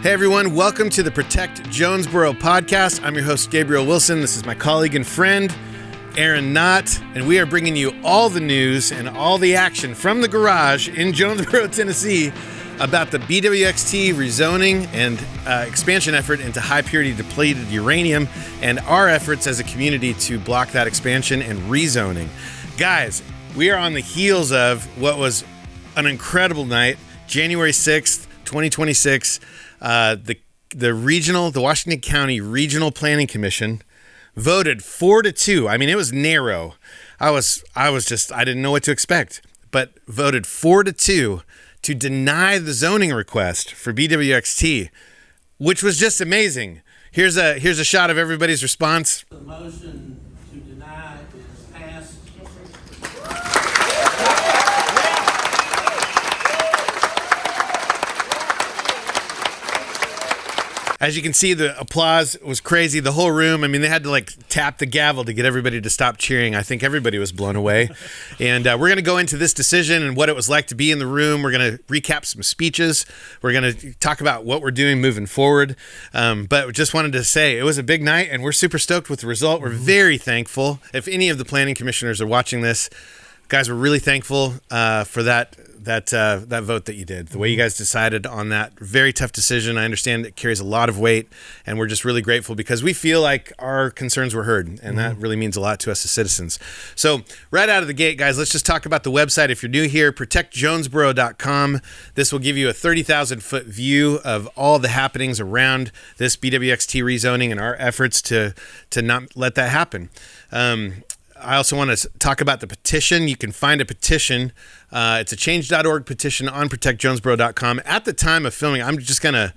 Hey everyone, welcome to the Protect Jonesborough Podcast. I'm your host, Gabriel Wilson. This is my colleague and friend, Aaron Knott, and we are bringing you all the news and all the action from the garage in Jonesborough, Tennessee about the BWXT rezoning and expansion effort into high purity depleted uranium and our efforts as a community to block that expansion and rezoning. Guys, we are on the heels of what was an incredible night, January 6th, 2026. The Washington County Regional Planning Commission voted 4-2. I mean, it was narrow. I didn't know what to expect, but voted 4-2 to deny the zoning request for BWXT, which was just amazing. Here's a shot of everybody's response. The motion to deny is passed. As you can see, the applause was crazy. The whole room, I mean, they had to tap the gavel to get everybody to stop cheering. I think everybody was blown away. And we're going to go into this decision and what it was like to be in the room. We're going to recap some speeches. We're going to talk about what we're doing moving forward. But we just wanted to say it was a big night, and we're super stoked with the result. We're very thankful. If any of the planning commissioners are watching this, guys, we're really thankful for that vote that you did, the way you guys decided on that very tough decision. I understand it carries a lot of weight, and we're just really grateful because we feel like our concerns were heard, and that really means a lot to us as citizens. So right out of the gate, guys, let's just talk about the website. If you're new here, protectjonesborough.com. This will give you a 30,000-foot view of all the happenings around this BWXT rezoning and our efforts to not let that happen. I also want to talk about the petition. You can find a petition. It's a change.org petition on protectjonesborough.com. At the time of filming, I'm gonna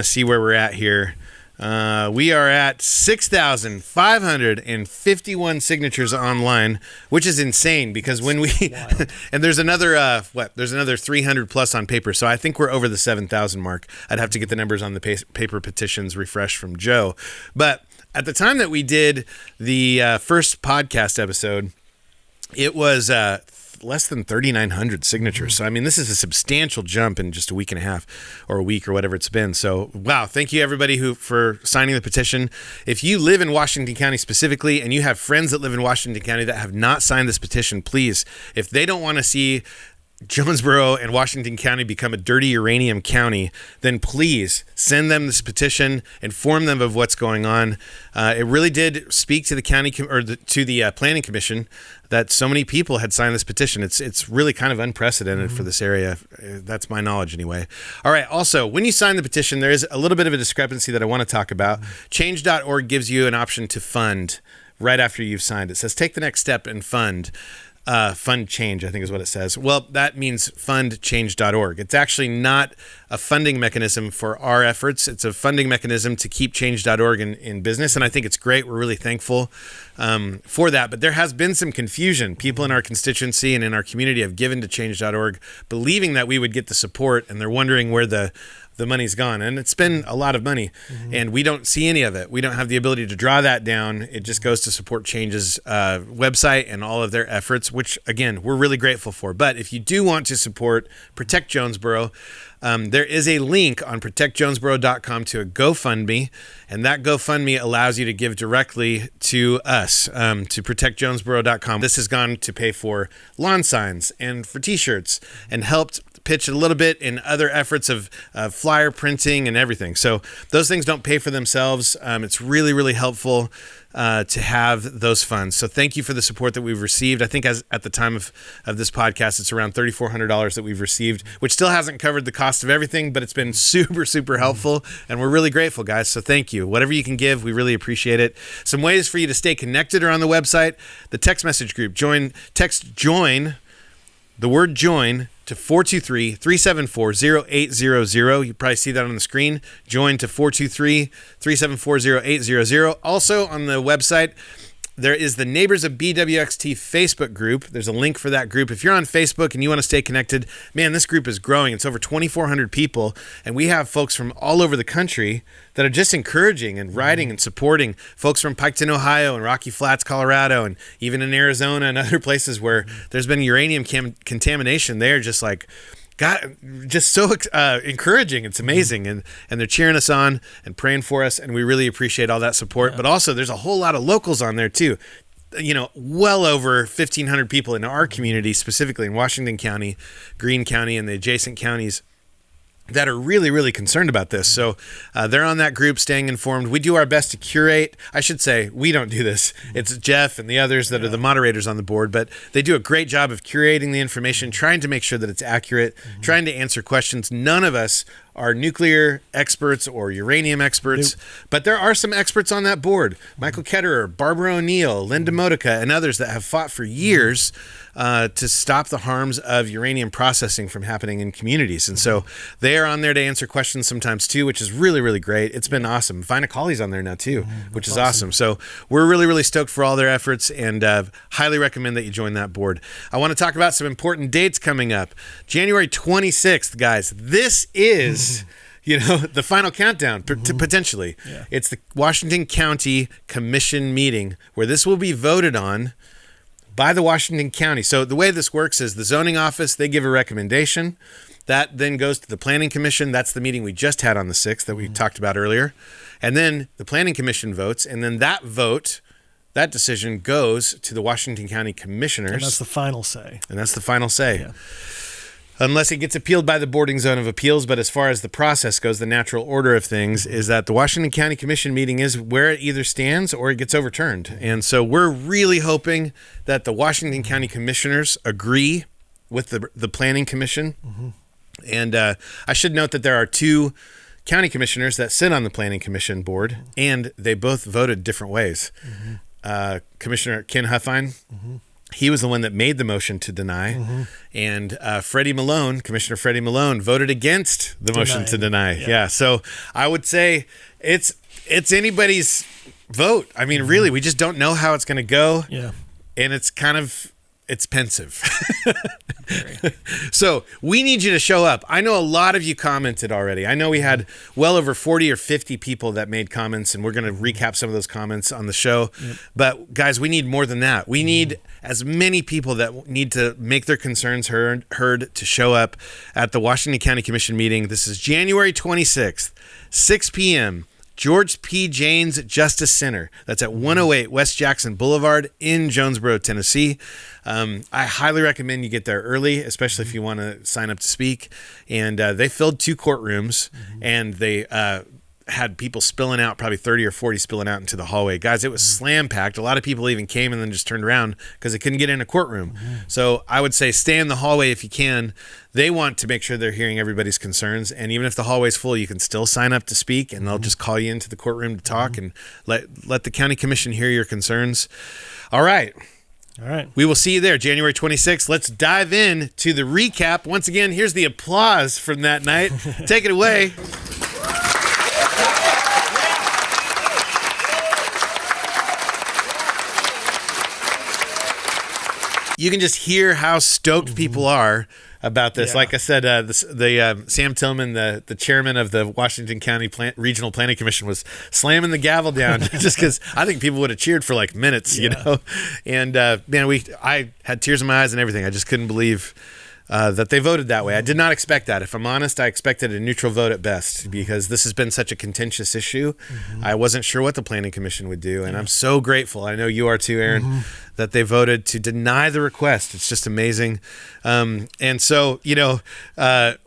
see where we're at here. We are at 6,551 signatures online, which is insane because when we and there's another 300 plus on paper. So I think we're over the 7,000 mark. I'd have to get the numbers on the paper petitions refreshed from Joe, but at the time that we did the first podcast episode, it was less than 3,900 signatures. So, I mean, this is a substantial jump in just a week and a half or a week or whatever it's been. So, wow. Thank you, everybody, for signing the petition. If you live in Washington County specifically and you have friends that live in Washington County that have not signed this petition, please, if they don't want to see Jonesborough and Washington County become a dirty uranium county, then please send them this petition, inform them of what's going on. It really did speak to the county to the planning commission that so many people had signed this petition. It's really kind of unprecedented for this area. That's my knowledge anyway. All right. Also, when you sign the petition, there is a little bit of a discrepancy that I want to talk about. Change.org gives you an option to fund right after you've signed. It says take the next step and fund. Fund change, I think is what it says. Well, that means fundchange.org. It's actually not a funding mechanism for our efforts. It's a funding mechanism to keep change.org in business. And I think it's great. We're really thankful for that. But there has been some confusion. People in our constituency and in our community have given to change.org, believing that we would get the support. And they're wondering where the money's gone. And it's been a lot of money, and we don't see any of it. We don't have the ability to draw that down. It just goes to support Change's website and all of their efforts, which, again, we're really grateful for. But if you do want to support Protect Jonesborough, there is a link on protectjonesborough.com to a GoFundMe, and that GoFundMe allows you to give directly to us, to protectjonesborough.com. This has gone to pay for lawn signs and for T-shirts and helped pitch a little bit in other efforts of flyer printing and everything. So those things don't pay for themselves. It's really, really helpful to have those funds. So thank you for the support that we've received. I think at the time of this podcast, it's around $3,400 that we've received, which still hasn't covered the cost of everything, but it's been super, super helpful. And we're really grateful, guys. So thank you. Whatever you can give, we really appreciate it. Some ways for you to stay connected are on the website. The text message group, text join, the word join, to 423-374-0800. You probably see that on the screen. Join to 423-374-0800. Also on the website, there is the Neighbors of BWXT Facebook group. There's a link for that group. If you're on Facebook and you want to stay connected, man, this group is growing. It's over 2,400 people, and we have folks from all over the country that are just encouraging and writing and supporting, folks from Piketon, Ohio, and Rocky Flats, Colorado, and even in Arizona and other places where there's been uranium contamination. They're just like just so encouraging. It's amazing. And they're cheering us on and praying for us. And we really appreciate all that support. But also there's a whole lot of locals on there too. Well over 1,500 people in our community, specifically in Washington County, Greene County, and the adjacent counties that are really, really concerned about this. So they're on that group, staying informed. We do our best to curate. I should say, we don't do this. It's Jeff and the others that are the moderators on the board, but they do a great job of curating the information, trying to make sure that it's accurate, trying to answer questions. None of us are nuclear experts or uranium experts, but there are some experts on that board. Michael Ketterer, Barbara O'Neill, Linda Modica, and others that have fought for years to stop the harms of uranium processing from happening in communities. And so they are on there to answer questions sometimes too, which is really, really great. It's been awesome. Vina Colley's on there now too, which is awesome. So we're really, really stoked for all their efforts, and highly recommend that you join that board. I want to talk about some important dates coming up. January 26th, guys. This is the final countdown potentially. Yeah. It's the Washington County Commission meeting where this will be voted on by the Washington County. So the way this works is the zoning office, they give a recommendation. That then goes to the Planning Commission. That's the meeting we just had on the 6th that we talked about earlier. And then the Planning Commission votes, and then that decision goes to the Washington County Commissioners. And that's the final say. Yeah. Unless it gets appealed by the Boarding Zone of Appeals. But as far as the process goes, the natural order of things is that the Washington County Commission meeting is where it either stands or it gets overturned. And so we're really hoping that the Washington County Commissioners agree with the Planning Commission. And I should note that there are 2 county commissioners that sit on the Planning Commission board, and they both voted different ways. Commissioner Ken Huffine, he was the one that made the motion to deny, and Commissioner Freddie Malone, voted against the motion to deny. Yeah, so I would say it's anybody's vote. I mean, really, we just don't know how it's going to go. Yeah, and it's pensive. So we need you to show up. I know a lot of you commented already. I know we had well over 40 or 50 people that made comments, and we're going to recap some of those comments on the show. But guys, we need more than that. We need as many people that need to make their concerns heard to show up at the Washington County Commission meeting. This is January 26th, 6 p.m., George P. Jaynes Justice Center. That's at 108 West Jackson Boulevard in Jonesborough, Tennessee. I highly recommend you get there early, especially if you want to sign up to speak. And they filled 2 courtrooms, and they had people spilling out, probably 30 or 40 spilling out into the hallway. Guys, it was slam packed. A lot of people even came and then just turned around because they couldn't get in a courtroom. So I would say stay in the hallway if you can. They want to make sure they're hearing everybody's concerns. And even if the hallway's full, you can still sign up to speak, and they'll just call you into the courtroom to talk and let the county commission hear your concerns. All right. We will see you there, January 26th. Let's dive in to the recap. Once again, here's the applause from that night. Take it away. You can just hear how stoked people are about this. Like I said, Sam Tillman, the chairman of the Washington County Regional Planning Commission, was slamming the gavel down just because I think people would have cheered for like minutes, And I had tears in my eyes and everything. I just couldn't believe that they voted that way. I did not expect that. If I'm honest, I expected a neutral vote at best because this has been such a contentious issue. I wasn't sure what the Planning Commission would do, and I'm so grateful. I know you are too, Aaron, that they voted to deny the request. It's just amazing. And so, I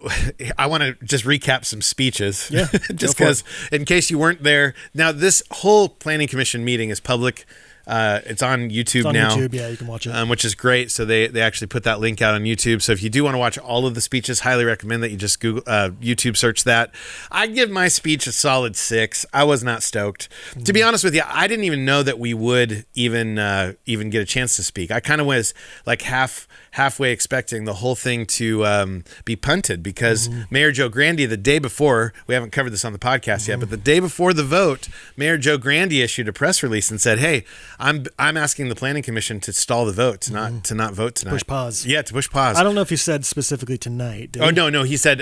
want to just recap some speeches. Just because, in case you weren't there. Now, this whole Planning Commission meeting is public. It's on YouTube now. YouTube, you can watch it. Which is great. So they actually put that link out on YouTube. So if you do want to watch all of the speeches, highly recommend that you just Google YouTube search that. I give my speech a solid 6. I was not stoked. To be honest with you, I didn't even know that we would even get a chance to speak. I kind of was like halfway expecting the whole thing to be punted because Mayor Joe Grandy, the day before, we haven't covered this on the podcast yet, but the day before the vote, Mayor Joe Grandy issued a press release and said, hey, I'm asking the planning commission to stall the vote, to not vote tonight. Push pause. Yeah, to push pause. I don't know if he said specifically tonight. Did Oh, he? no, he said,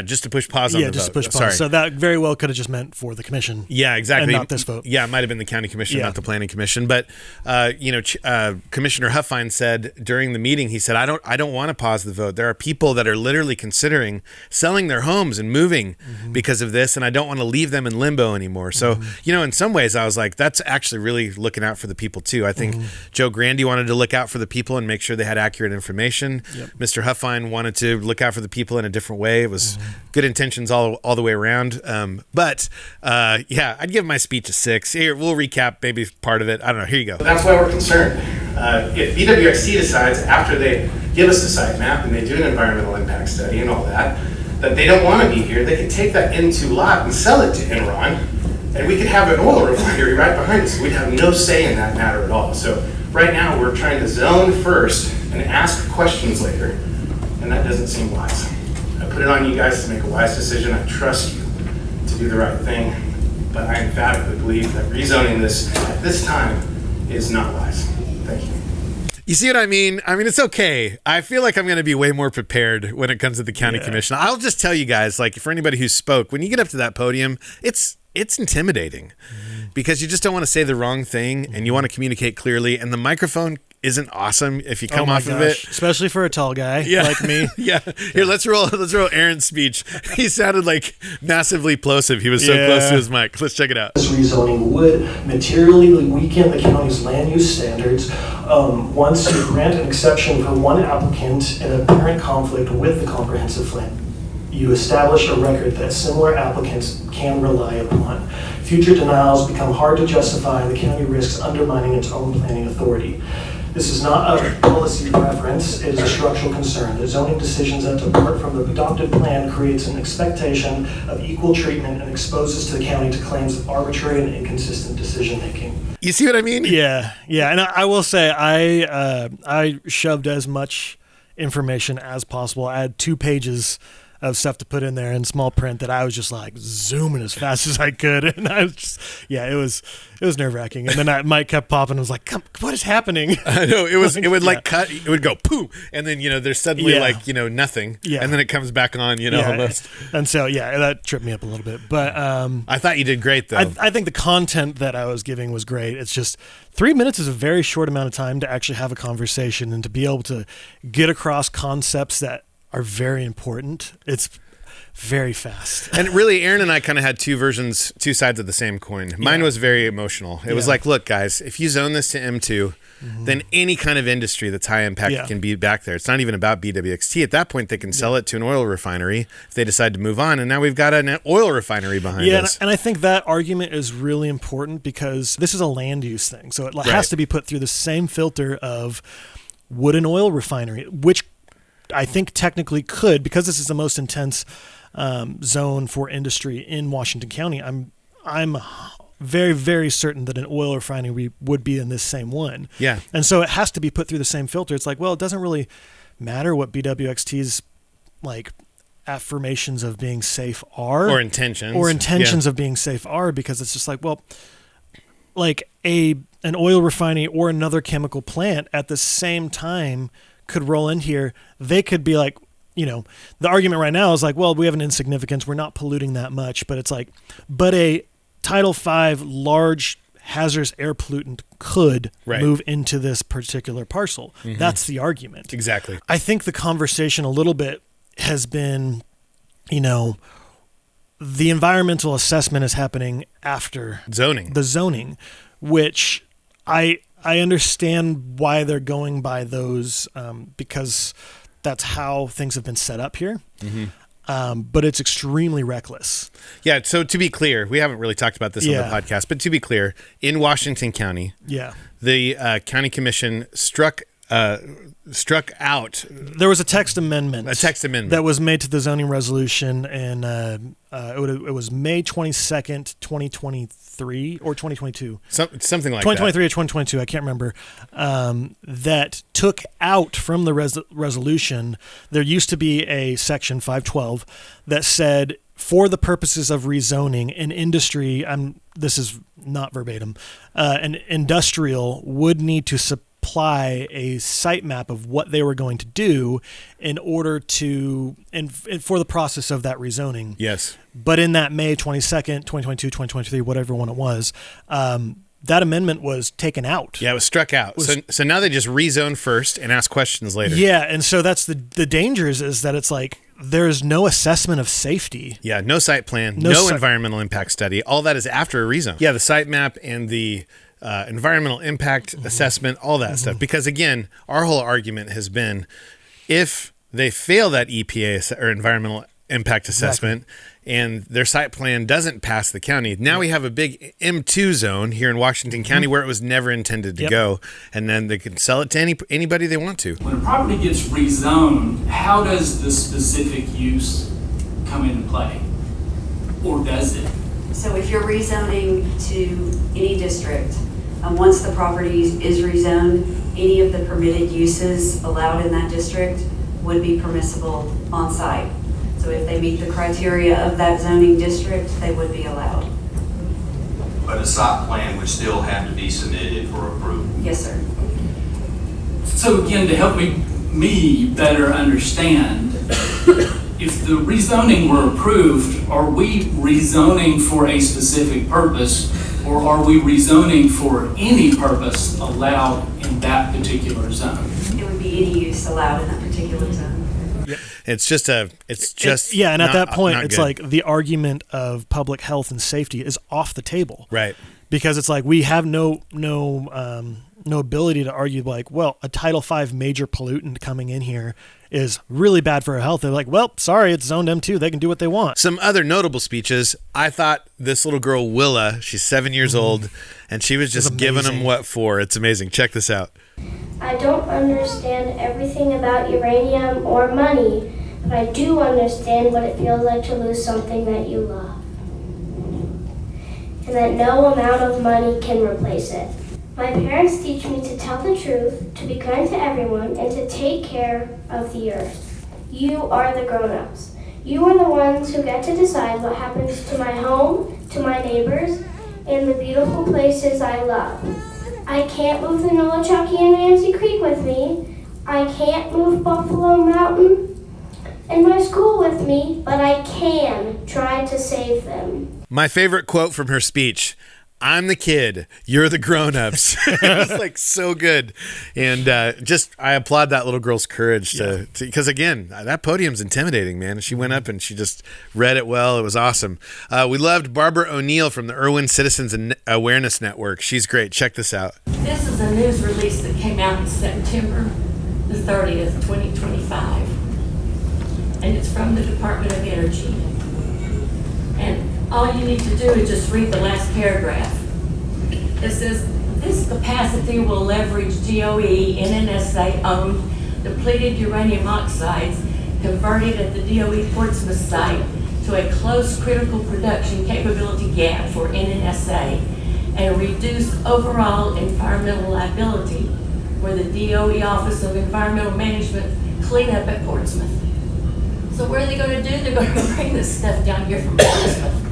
just to push pause on the vote. Yeah, just to push pause. Sorry. So that very well could have just meant for the commission. Yeah, exactly. And not this vote. Yeah, it might have been the county commission, Yeah. not the planning commission. But Commissioner Huffine said during the meeting, he said, I don't want to pause the vote. There are people that are literally considering selling their homes and moving because of this, and I don't want to leave them in limbo anymore. So, in some ways, I was like, that's actually really looking out for the people too. I think Joe Grandy wanted to look out for the people and make sure they had accurate information. Yep. Mr. Huffine wanted to look out for the people in a different way. It was good intentions all the way around. But I'd give my speech a 6. Here, we'll recap maybe part of it. I don't know. Here you go. That's why we're concerned. If BWXT decides after they give us the site map and they do an environmental impact study and all that they don't want to be here, they can take that N2 lot and sell it to Enron, and we could have an oil refinery right behind us. We'd have no say in that matter at all. So right now we're trying to zone first and ask questions later, and that doesn't seem wise. I put it on you guys to make a wise decision. I trust you to do the right thing, but I emphatically believe that rezoning this at this time is not wise. Thank you. You see what I mean? I mean, it's okay. I feel like I'm going to be way more prepared when it comes to the county commission. I'll just tell you guys, like, for anybody who spoke, when you get up to that podium, it's intimidating because you just don't want to say the wrong thing and you want to communicate clearly, and the microphone isn't awesome if you come off of it, especially for a tall guy like me. Here, let's roll Aaron's speech. He sounded like massively plosive. He was so close to his mic. Let's check it out. This rezoning would materially weaken the county's land use standards once you grant an exception for one applicant in apparent conflict with the comprehensive plan. You establish a record that similar applicants can rely upon. Future denials become hard to justify, and the county risks undermining its own planning authority. This is not a policy preference, it is a structural concern. The zoning decisions that depart from the adopted plan creates an expectation of equal treatment and exposes to the county to claims of arbitrary and inconsistent decision-making. You see what I mean? Yeah. And I will say I shoved as much information as possible. I had 2 pages of stuff to put in there in small print that I was just like zooming as fast as I could, and I was just, it was nerve wracking. And then that mic kept popping. And I was like, what is happening? I know it would like cut. It would go poo, and then there's suddenly nothing, and then it comes back on. Almost. And so that tripped me up a little bit. But I thought you did great though. I think the content that I was giving was great. It's just 3 minutes is a very short amount of time to actually have a conversation and to be able to get across concepts that are very important. It's very fast. And really, Aaron and I kind of had two sides of the same coin. Mine was very emotional. It was like, look, guys, if you zone this to M2, then any kind of industry that's high impact can be back there. It's not even about BWXT. At that point, they can sell it to an oil refinery if they decide to move on. And now we've got an oil refinery behind us. And I think that argument is really important because this is a land use thing. So it has to be put through the same filter of would an oil refinery, which I think technically could, because this is the most intense zone for industry in Washington County. I'm very, very certain that an oil refinery would be in this same one. Yeah. And so it has to be put through the same filter. It's like, well, it doesn't really matter what BWXT's like affirmations of being safe are, or intentions of being safe are, because it's just like, well, like an oil refinery or another chemical plant at the same time could roll in here. They could be like, the argument right now is like, well, we have an insignificance. We're not polluting that much. But it's like, but a Title V large hazardous air pollutant could move into this particular parcel. That's the argument. Exactly. I think the conversation a little bit has been, the environmental assessment is happening after the zoning, which I understand why they're going by those because that's how things have been set up here. But it's extremely reckless. Yeah. So to be clear, we haven't really talked about this on the podcast, but to be clear, in Washington County, the county commission struck out. There was a text amendment. That was made to the zoning resolution, and it was May 22nd, 2023 or 2022. Something like 2023 or 2022, I can't remember. That took out from the resolution. There used to be a section 512 that said, for the purposes of rezoning, an industry, this is not verbatim, an industrial would need to supply a site map of what they were going to do in order to, and for the process of that rezoning. Yes. But in that May 22nd, 2022, 2023, whatever one it was, that amendment was taken out. Yeah, it was struck out. So now they just rezone first and ask questions later. Yeah, and so that's the dangers, is that it's like there's no assessment of safety. Yeah, no site plan, no environmental impact study. All that is after a rezone. Yeah, the site map and the environmental impact assessment, all that stuff. Because again, our whole argument has been, if they fail that EPA or environmental impact assessment and their site plan doesn't pass the county, now we have a big M2 zone here in Washington County where it was never intended to go, and then they can sell it to anybody they want to. When a property gets rezoned, how does the specific use come into play? Or does it? So if you're rezoning to any district, once the property is rezoned, any of the permitted uses allowed in that district would be permissible on site. So if they meet the criteria of that zoning district, they would be allowed. But a site plan would still have to be submitted for approval. Yes, sir. So again, to help me better understand, if the rezoning were approved, are we rezoning for a specific purpose, or are we rezoning for any purpose allowed in that particular zone? It would be any use allowed in that particular zone. It's just and at that point, it's good. like the argument of public health and safety is off the table, right? Because it's like we have no ability to argue like, well, a Title V major pollutant coming in here is really bad for our health. They're like, well, sorry, it's zoned M2. They can do what they want. Some other notable speeches. I thought this little girl, Willa, she's 7 years old, and she was just giving them what for. It's amazing. Check this out. I don't understand everything about uranium or money, but I do understand what it feels like to lose something that you love. And that no amount of money can replace it. My parents teach me to tell the truth, to be kind to everyone, and to take care of the earth. You are the grown-ups. You are the ones who get to decide what happens to my home, to my neighbors, and the beautiful places I love. I can't move the Nolichucky and Ramsey Creek with me. I can't move Buffalo Mountain and my school with me, but I can try to save them. My favorite quote from her speech: "I'm the kid, you're the grown-ups." It's like so good. And I applaud that little girl's courage because again, that podium's intimidating, man. She went up and she just read it well. It was awesome. We loved Barbara O'Neill from the Irwin Citizens Awareness Network. She's great. Check this out. This is a news release that came out in September the 30th, 2025. And it's from the Department of Energy. And all you need to do is just read the last paragraph. It says, this capacity will leverage DOE NNSA-owned depleted uranium oxides converted at the DOE Portsmouth site to a close critical production capability gap for NNSA and reduce overall environmental liability for the DOE Office of Environmental Management cleanup at Portsmouth. So what are they going to do? They're going to bring this stuff down here from Portsmouth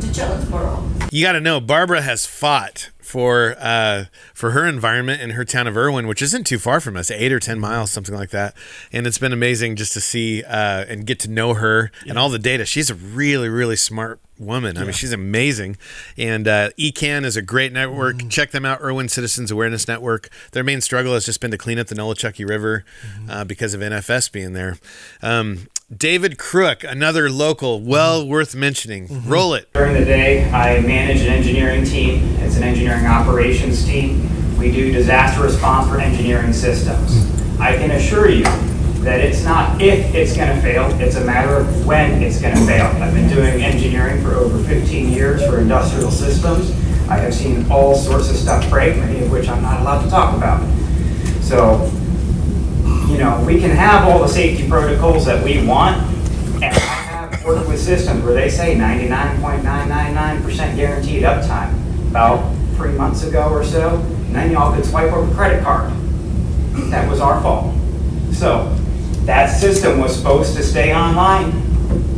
to Jonesborough. You got to know, Barbara has fought for her environment in her town of Irwin, which isn't too far from us, 8 or 10 miles, something like that. And it's been amazing just to see and get to know her and all the data. She's a really, really smart woman. I mean, she's amazing. And ECAN is a great network. Check them out, Irwin Citizens Awareness Network. Their main struggle has just been to clean up the Nolichucky River because of NFS being there. David Crook, another local, well worth mentioning. Roll it. During the day, I manage an engineering team. It's an engineering operations team. We do disaster response for engineering systems. I can assure you that it's not if it's going to fail, it's a matter of when it's going to fail. I've been doing engineering for over 15 years for industrial systems. I have seen all sorts of stuff break, many of which I'm not allowed to talk about. So, you know, we can have all the safety protocols that we want, and I have worked with systems where they say 99.999% guaranteed uptime. About 3 months ago or so, and then y'all could swipe over a credit card. That was our fault. So, that system was supposed to stay online.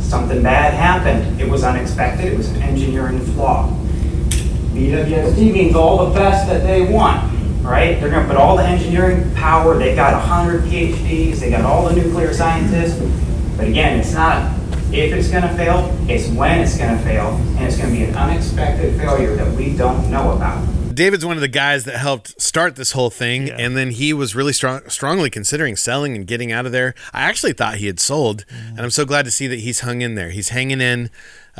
Something bad happened. It was unexpected. It was an engineering flaw. BWXT means all the best that they want, right? They're going to put all the engineering power. They've got 100 PhDs. They got all the nuclear scientists. But again, it's not if it's going to fail, it's when it's going to fail. And it's going to be an unexpected failure that we don't know about. David's one of the guys that helped start this whole thing, and then he was really strongly considering selling and getting out of there. I actually thought he had sold, and I'm so glad to see that he's hung in there. He's hanging in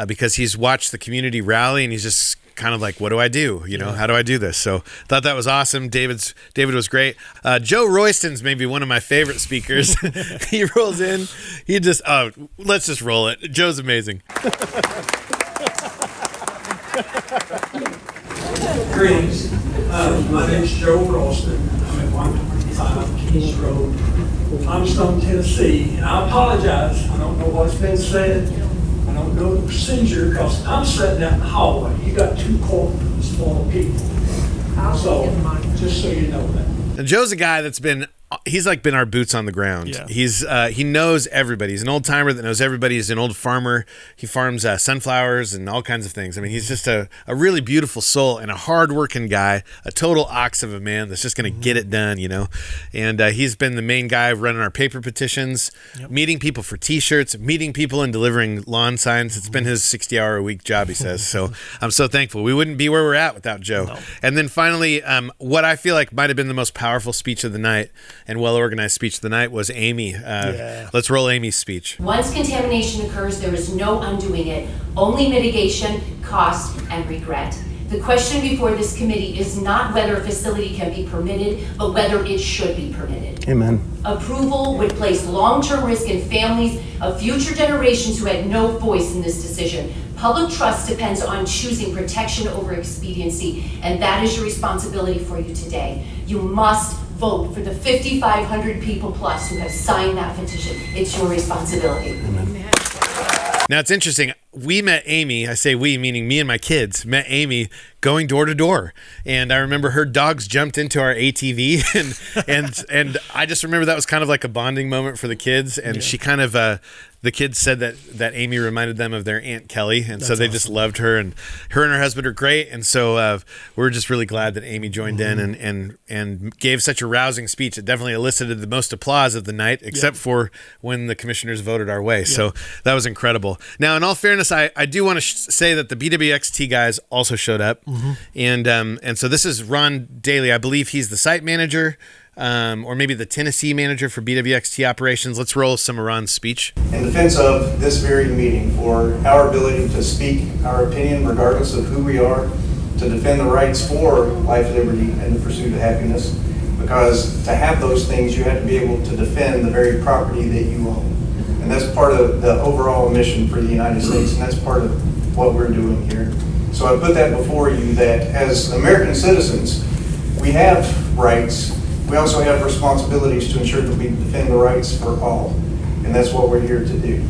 because he's watched the community rally, and he's just kind of like, what do I do? How do I do this? So thought that was awesome. David was great. Joe Royston's maybe one of my favorite speakers. He rolls in. Let's just roll it. Joe's amazing. Greetings. My name's Joe Ralston. I'm at 125 Keys Road, Limestone, Tennessee. And I apologize. I don't know what's been said. I don't know the procedure because I'm sitting out in the hallway. You got 2 courtrooms full of people. So, just so you know that. And Joe's a guy that's been our boots on the ground. Yeah. He knows everybody. He's an old timer that knows everybody. He's an old farmer. He farms sunflowers and all kinds of things. I mean, he's just a really beautiful soul and a hard-working guy, a total ox of a man that's just going to get it done, And he's been the main guy running our paper petitions, meeting people for T-shirts, meeting people and delivering lawn signs. It's been his 60-hour-a-week job, he says. So I'm so thankful. We wouldn't be where we're at without Joe. No. And then finally, what I feel like might have been the most powerful speech of the night and well-organized speech of the night was Amy. Let's roll Amy's speech. Once contamination occurs, there is no undoing it, only mitigation, cost, and regret. The question before this committee is not whether a facility can be permitted, but whether it should be permitted. Amen. Approval would place long-term risk in families of future generations who had no voice in this decision. Public trust depends on choosing protection over expediency, and that is your responsibility for you today. You must vote for the 5,500 people plus who have signed that petition. It's your responsibility. Amen. Now, it's interesting. We met Amy, I say we, meaning me and my kids, met Amy going door to door. And I remember her dogs jumped into our ATV. And I just remember that was kind of like a bonding moment for the kids. And she kind of, the kids said that Amy reminded them of their Aunt Kelly. And so they just loved her. And her husband are great. And so we're just really glad that Amy joined in and gave such a rousing speech. It definitely elicited the most applause of the night, except for when the commissioners voted our way. So that was incredible. Now, in all fairness, I do want to say that the BWXT guys also showed up. And so this is Ron Daly. I believe he's the site manager. Or maybe the Tennessee manager for BWXT operations. Let's roll some of Ron's speech. In defense of this very meeting, for our ability to speak our opinion regardless of who we are, to defend the rights for life, liberty, and the pursuit of happiness, because to have those things, you have to be able to defend the very property that you own. And that's part of the overall mission for the United States, and that's part of what we're doing here. So I put that before you that as American citizens, we have rights. We also have responsibilities to ensure that we defend the rights for all, and that's what we're here to do.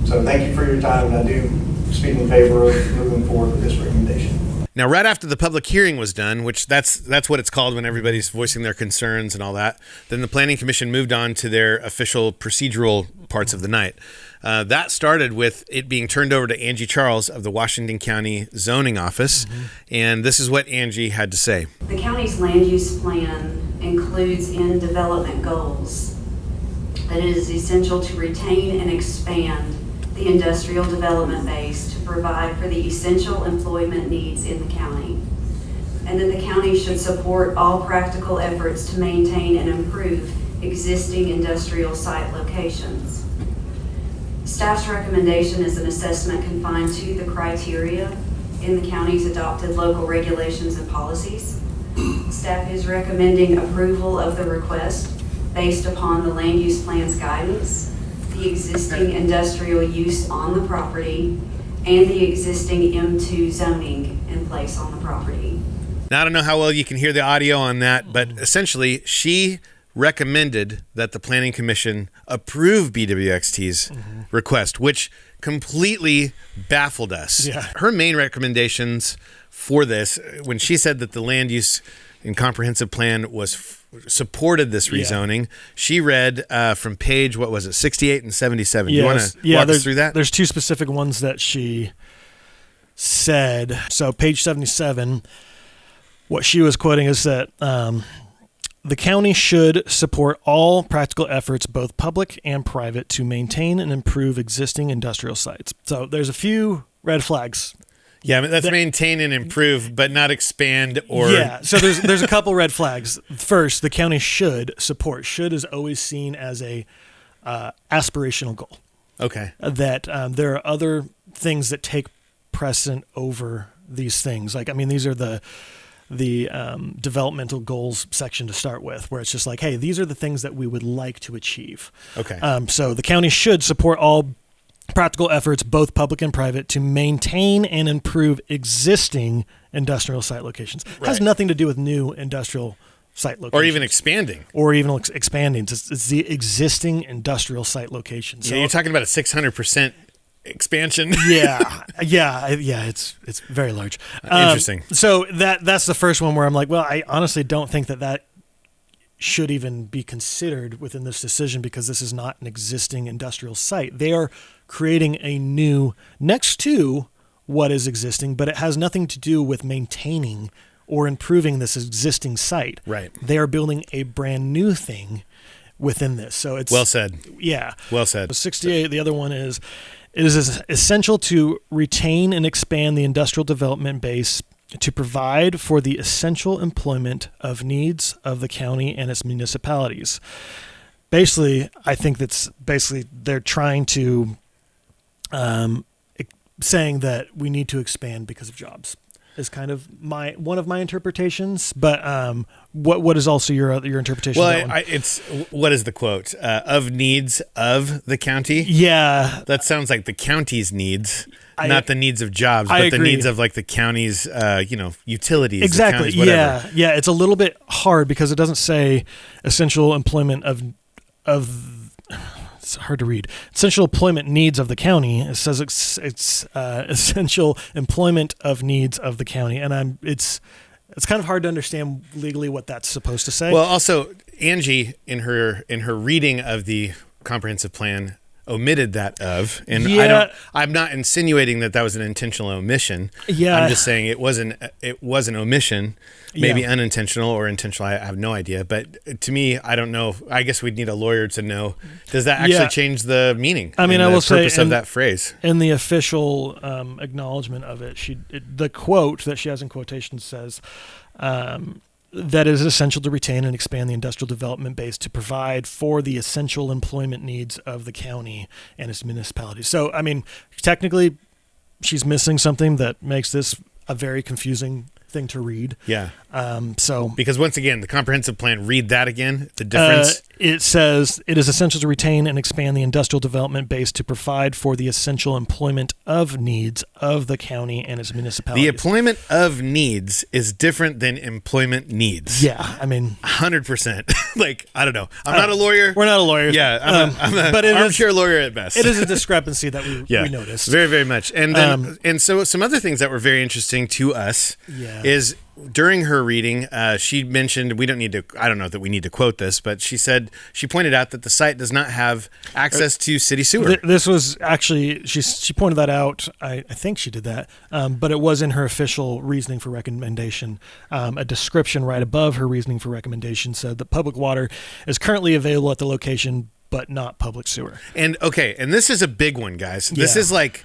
So thank you for your time, and I do speak in favor of moving forward with this recommendation. Now, right after the public hearing was done, which that's what it's called when everybody's voicing their concerns and all that, then the Planning Commission moved on to their official procedural parts of the night. That started with it being turned over to Angie Charles of the Washington County Zoning Office, and this is what Angie had to say. The county's land use plan includes in development goals that it is essential to retain and expand the industrial development base to provide for the essential employment needs in the county. And that the county should support all practical efforts to maintain and improve existing industrial site locations. Staff's recommendation is an assessment confined to the criteria in the county's adopted local regulations and policies. Staff is recommending approval of the request based upon the land use plan's guidance, the existing industrial use on the property, and the existing M2 zoning in place on the property. Now, I don't know how well you can hear the audio on that, but essentially she recommended that the Planning Commission approve BWXT's request, which completely baffled us. Her main recommendations for this, when she said that the land use and comprehensive plan was supported this rezoning, she read from page, 68 and 77. Do you want to walk us through that? There's two specific ones that she said, so page 77, what she was quoting is that the county should support all practical efforts, both public and private, to maintain and improve existing industrial sites. So there's a few red flags. Yeah, I mean, that's maintain and improve, but not expand or... Yeah, so there's a couple red flags. First, the county should support. Should is always seen as a aspirational goal. Okay. That there are other things that take precedent over these things. Like, I mean, these are the developmental goals section to start with, where it's just like, hey, these are the things that we would like to achieve. Okay. So the county should support all practical efforts, both public and private, to maintain and improve existing industrial site locations. It has nothing to do with new industrial site locations. Or even expanding. Expanding. It's the existing industrial site locations. So you're talking about a 600% expansion. Yeah, it's very large. Interesting. So that's the first one where I'm like, well, I honestly don't think that should even be considered within this decision, because this is not an existing industrial site. They are creating a new next to what is existing, but it has nothing to do with maintaining or improving this existing site. Right. They are building a brand new thing within this. So it's well said. Yeah. Well said. 68. The other one is, it is essential to retain and expand the industrial development base to provide for the essential employment of needs of the county and its municipalities. Basically, I think they're trying to saying that we need to expand because of jobs is kind of one of my interpretations. But what is also your interpretation? Well, of that one? it's what is the quote of needs of the county? Yeah, that sounds like the county's needs, not the needs of jobs, I but agree. the needs of like the county's utilities. Exactly. Whatever. Yeah. It's a little bit hard because it doesn't say essential employment of it's hard to read. Essential employment needs of the county. It says it's essential employment of needs of the county, and it's kind of hard to understand legally what that's supposed to say. Well, also Angie in her reading of the comprehensive plan omitted that of, and I'm not insinuating that was an intentional omission. Yeah, I'm just saying it was an omission. Maybe unintentional or intentional. I have no idea. But to me, I don't know. I guess we'd need a lawyer to know. Does that actually change the meaning? I mean, I will say, the purpose of that phrase. In the official acknowledgement of it, the quote that she has in quotations says, that is essential to retain and expand the industrial development base to provide for the essential employment needs of the county and its municipalities. So, I mean, technically, she's missing something that makes this a very confusing thing to read. Yeah. So because once again, the comprehensive plan, read that again, the difference. It says it is essential to retain and expand the industrial development base to provide for the essential employment of needs of the county and its municipalities. The employment of needs is different than employment needs. Yeah, I mean 100%. Like, I don't know. I'm not a lawyer. We're not a lawyer. Yeah, I'm an armchair lawyer at best. It is a discrepancy that we noticed. Very, very much. And then, and so some other things that were very interesting to us is during her reading, she mentioned, I don't know that we need to quote this, but she pointed out that the site does not have access to city sewer. This was actually, she pointed that out. I think she did that, but it was in her official reasoning for recommendation. A description right above her reasoning for recommendation said that public water is currently available at the location, but not public sewer. And this is a big one, guys. This is like,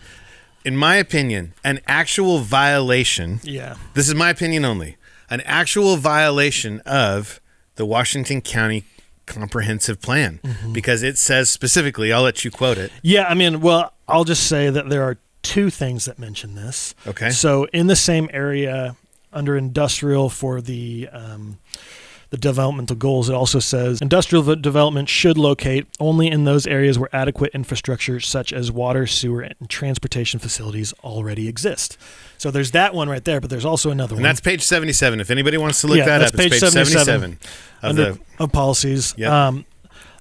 in my opinion, an actual violation. Yeah. This is my opinion only. An actual violation of the Washington County Comprehensive Plan, because it says specifically, I'll let you quote it. Yeah, I mean, well, I'll just say that there are two things that mention this. Okay. So in the same area under industrial for the developmental goals, it also says industrial development should locate only in those areas where adequate infrastructure such as water, sewer, and transportation facilities already exist. So there's that one right there, but there's also another one. And that's page 77. If anybody wants to look that up, it's page 77 of policies. Yep.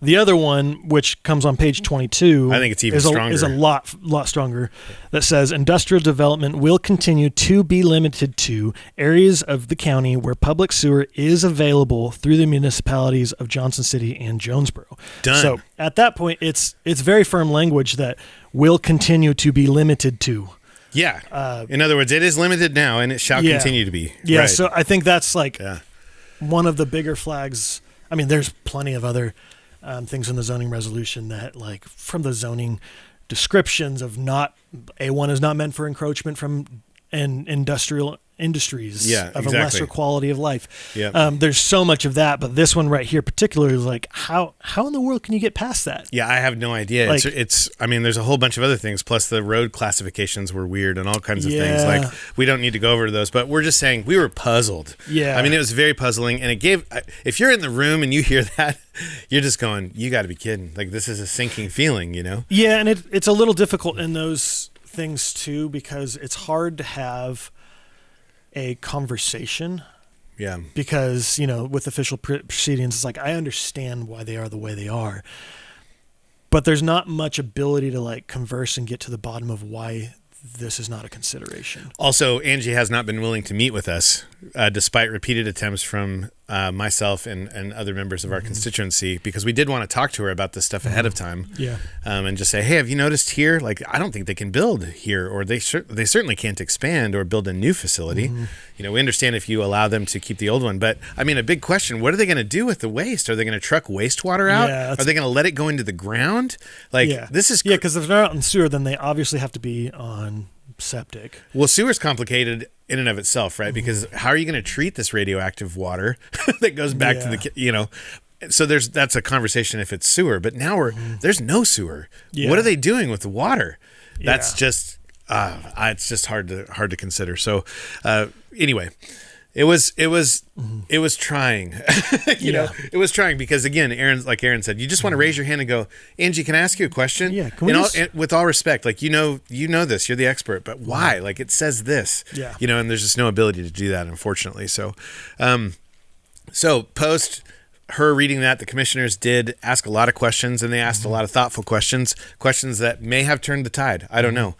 The other one, which comes on page 22, I think it's even stronger. Is a lot stronger. That says industrial development will continue to be limited to areas of the county where public sewer is available through the municipalities of Johnson City and Jonesborough. Done. So at that point, it's very firm language that will continue to be limited to. Yeah. In other words, it is limited now, and it shall continue to be. Yeah. Right. So I think that's like one of the bigger flags. I mean, there's plenty of other things in the zoning resolution that, like, from the zoning descriptions of A1 is not meant for encroachment from industries of a lesser quality of life. Yeah. There's so much of that, but this one right here particularly is like, how in the world can you get past that? Yeah, I have no idea. Like, I mean, there's a whole bunch of other things, plus the road classifications were weird and all kinds of things. Like, we don't need to go over those, but we're just saying we were puzzled. Yeah. I mean, it was very puzzling, and if you're in the room and you hear that, you're just going, you got to be kidding. Like, this is a sinking feeling, you know? Yeah, and it's a little difficult in those things too, because it's hard to have a conversation. Yeah. Because, you know, with official proceedings, it's like, I understand why they are the way they are, but there's not much ability to, like, converse and get to the bottom of why this is not a consideration. Also, Angie has not been willing to meet with us, despite repeated attempts from myself and other members of our constituency, because we did want to talk to her about this stuff ahead of time. Yeah. And just say, hey, have you noticed here? Like, I don't think they can build here, or they certainly can't expand or build a new facility. You know, we understand if you allow them to keep the old one, but I mean, a big question: what are they going to do with the waste? Are they going to truck wastewater out? Yeah, are they going to let it go into the ground? Like, this is because if they're out in sewer, then they obviously have to be on septic. Well, sewer's complicated in and of itself, right? Because how are you going to treat this radioactive water that goes back to the, you know? So that's a conversation if it's sewer, but now there's no sewer. Yeah. What are they doing with the water? That's just it's just hard to consider. So anyway, it was trying. you know, it was trying because, again, Aaron said, you just want to raise your hand and go, Angie, can I ask you a question? Yeah. With all respect, like, you know this, you're the expert, but why? Like, it says this. Yeah. You know, and there's just no ability to do that, unfortunately. So, post her reading that, the commissioners did ask a lot of questions, and they asked a lot of thoughtful questions that may have turned the tide. I don't know.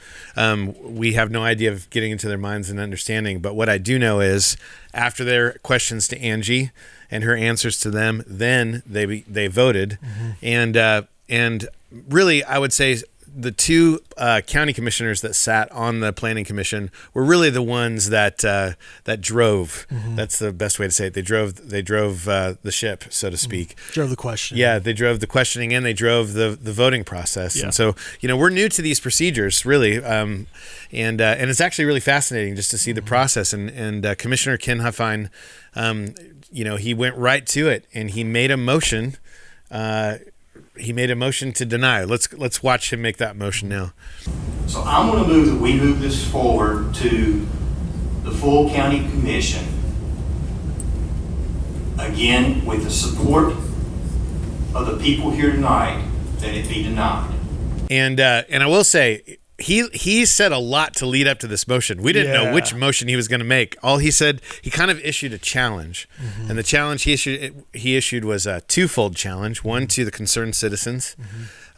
We have no idea of getting into their minds and understanding, but what I do know is after their questions to Angie and her answers to them, then they voted. And really, I would say the two county commissioners that sat on the planning commission were really the ones that drove. That's the best way to say it. They drove the ship, so to speak. Drove the question. Yeah, they drove the questioning and they drove the voting process. And so, you know, we're new to these procedures, really, and it's actually really fascinating just to see the process. And Commissioner Ken Huffine, you know, he went right to it and he made a motion. He made a motion to deny. Let's watch him make that motion now. So I'm going to move that we move this forward to the full county commission, again, with the support of the people here tonight, that it be denied. And I will say, he said a lot to lead up to this motion. We didn't know which motion he was going to make. All he said, he kind of issued a challenge, and the challenge he issued was a twofold challenge. One to the concerned citizens.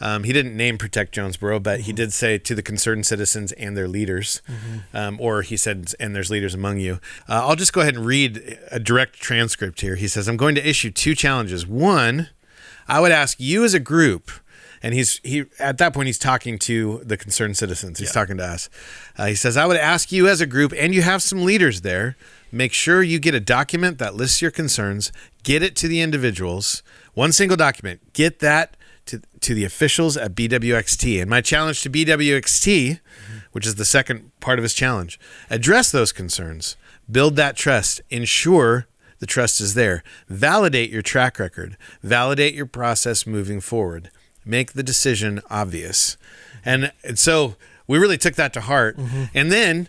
He didn't name Protect Jonesborough, but he did say to the concerned citizens and their leaders, or he said, and there's leaders among you. I'll just go ahead and read a direct transcript here. He says, I'm going to issue two challenges. One, I would ask you as a group. And he at that point, he's talking to the concerned citizens. He's talking to us. He says, I would ask you as a group, and you have some leaders there, make sure you get a document that lists your concerns, get it to the individuals, one single document, get that to the officials at BWXT. And my challenge to BWXT, which is the second part of his challenge, address those concerns, build that trust, ensure the trust is there, validate your track record, validate your process moving forward. Make the decision obvious. And so we really took that to heart. And then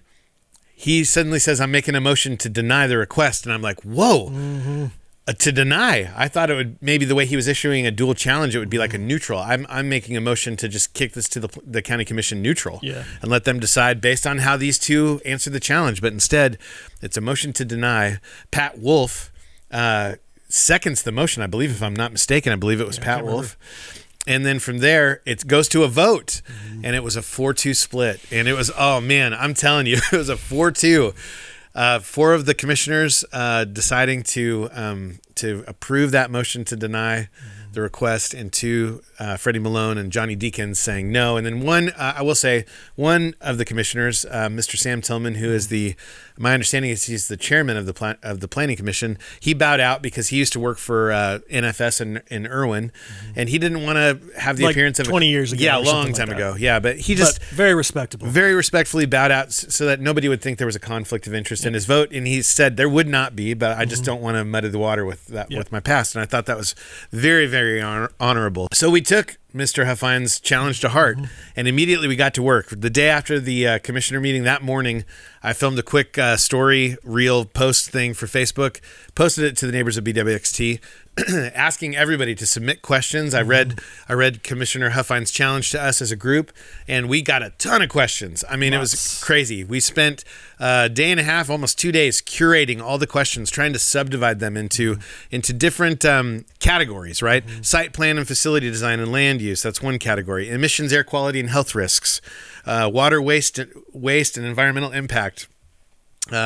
he suddenly says, I'm making a motion to deny the request. And I'm like, whoa, to deny. I thought it would, maybe the way he was issuing a dual challenge, it would be like a neutral. I'm making a motion to just kick this to the county commission neutral and let them decide based on how these two answer the challenge. But instead, it's a motion to deny. Pat Wolf seconds the motion, I believe, if I'm not mistaken. I believe it was Pat Wolf. And then from there, it goes to a vote, and it was a 4-2 split. And it was, oh man, I'm telling you, it was a 4-2. Four of the commissioners deciding to approve that motion to deny. the request, and 2, Freddie Malone and Johnny Deakins saying no. And then one, I will say, one of the commissioners, Mr. Sam Tillman, who is my understanding is he's the chairman of the Planning Commission. He bowed out because he used to work for NFS in Irwin, and he didn't want to have the appearance of 20 years ago. Yeah, a long time ago. Yeah, but he just very respectable, very respectfully bowed out so that nobody would think there was a conflict of interest in his vote. And he said there would not be, but I just don't want to muddy the water with that with my past. And I thought that was very, very honorable. So we took Mr. Huffines' challenge to heart, and immediately we got to work. The day after the commissioner meeting that morning, I filmed a quick story reel post thing for Facebook, posted it to the neighbors of BWXT, asking everybody to submit questions. I read Commissioner Huffines' challenge to us as a group, and we got a ton of questions. I mean, It was crazy. We spent a day and a half, almost 2 days, curating all the questions, trying to subdivide them into different categories, right? Site plan and facility design and land use, that's one category. Emissions, air quality, and health risks. Water waste and environmental impact.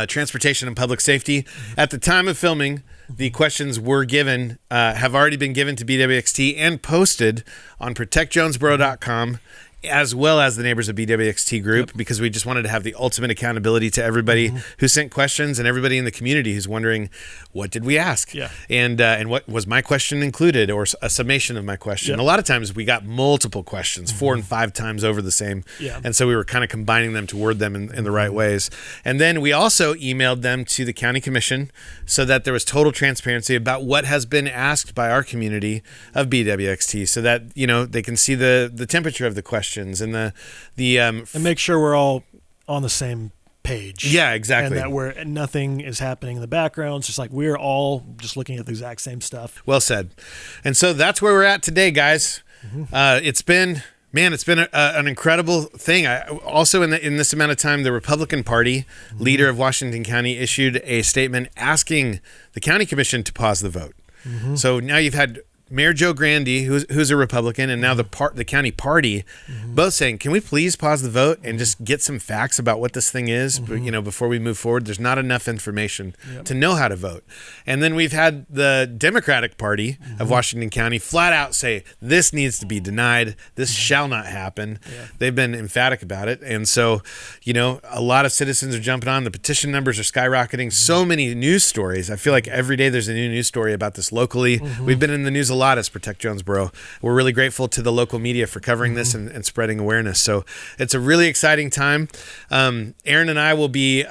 Transportation and public safety. At the time of filming, the questions were given, have already been given to BWXT and posted on protectjonesborough.com, as well as the neighbors of BWXT group, because we just wanted to have the ultimate accountability to everybody who sent questions and everybody in the community who's wondering, what did we ask? Yeah. And what was my question included, or a summation of my question? A lot of times we got multiple questions, 4 and 5 times over the same. Yeah. And so we were kind of combining them to word them in the right ways. And then we also emailed them to the county commission so that there was total transparency about what has been asked by our community of BWXT, so that, they can see the temperature of the question. And and make sure we're all on the same page. Yeah, exactly. And that nothing is happening in the background. It's just like we're all just looking at the exact same stuff. Well said. And so that's where we're at today, guys. It's been an incredible thing. Also, in this amount of time, the Republican Party leader of Washington County issued a statement asking the county commission to pause the vote. So now you've had Mayor Joe Grandy, who's a Republican, and now the county party, both saying, can we please pause the vote and just get some facts about what this thing is, before we move forward? There's not enough information to know how to vote. And then we've had the Democratic Party of Washington County flat out say, this needs to be denied. This shall not happen. They've been emphatic about it. And so, a lot of citizens are jumping on. The petition numbers are skyrocketing. So many news stories. I feel like every day there's a new news story about this locally. We've been in the news a lot as Protect Jonesborough. We're really grateful to the local media for covering this and spreading awareness. So it's a really exciting time. Aaron and I will be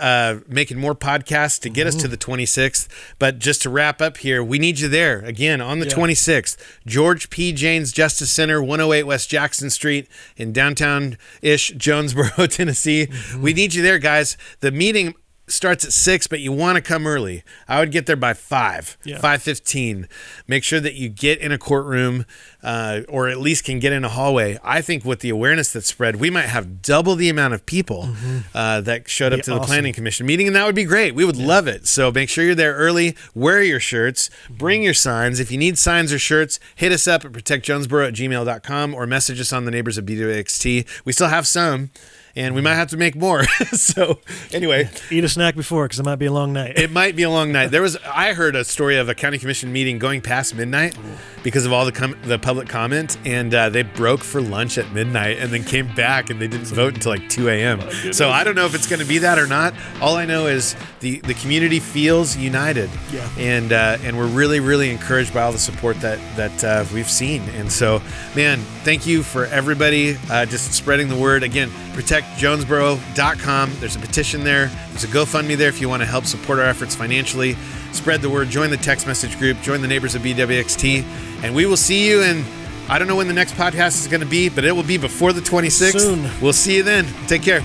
making more podcasts to get us to the 26th. But just to wrap up here, we need you there again on the 26th. George P. Jaynes Justice Center, 108 West Jackson Street in downtown-ish Jonesborough, Tennessee. We need you there, guys. The meeting starts at 6, but you want to come early. I would get there by 5:15. Make sure that you get in a courtroom, or at least can get in a hallway. I think with the awareness that's spread, we might have double the amount of people that showed up to the Planning Commission meeting, and that would be great. We would love it. So make sure you're there early. Wear your shirts. Bring your signs. If you need signs or shirts, hit us up at protectjonesborough@gmail.com or message us on the neighbors of BWXT. We still have some, and we might have to make more. So anyway, eat a snack before, because it might be a long night. It might be a long night. I heard a story of a county commission meeting going past midnight because of all the public comment, and they broke for lunch at midnight and then came back, and they didn't vote until like 2 a.m. So I don't know if it's going to be that or not. All I know is the community feels united, and we're really, really encouraged by all the support that we've seen. And so, man, thank you for everybody just spreading the word. Again, protectjonesborough.com. There's a petition there. There's a GoFundMe there if you want to help support our efforts financially. Spread the word. Join the text message group. Join the neighbors of BWXT. And we will see you in, I don't know when the next podcast is going to be, but it will be before the 26th. Soon. We'll see you then. Take care.